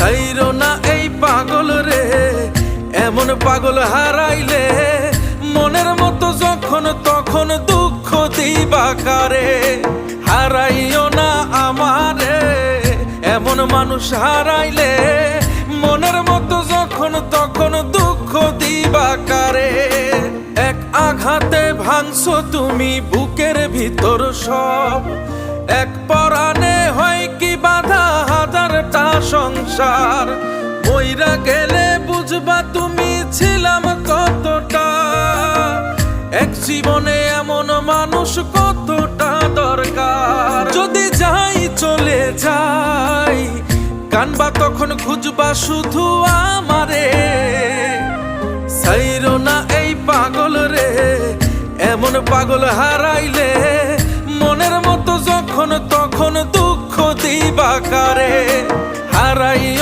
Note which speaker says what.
Speaker 1: সাইরো না এই পাগল রে, এমন পাগল হারাইলে মনের মতো যখন তখন দুঃখ দিবা কারে। হারাইও না আমারে, এমন মানুষ হারাইলে মনের মতো যখন তখন দুঃখ দিবা কারে। এক আঘাতে ভাঙছো তুমি বুকের ভিতর সব, এক পরাণে হয় কি বাধা হাজারটা সংসার। মইরা গেলে বুঝবা তুমি ছিলাম কতটা, এক জীবনে এমন মানুষ কতটা দরকার। যদি যাই চলে যাই কানবা তখন খুঁজবা শুধু আমারে। সাইরো না এই পাগল রে, এমন পাগল হারাইলে মনের মতো যখন তখন দুঃখ দিবা কারে। হারাইও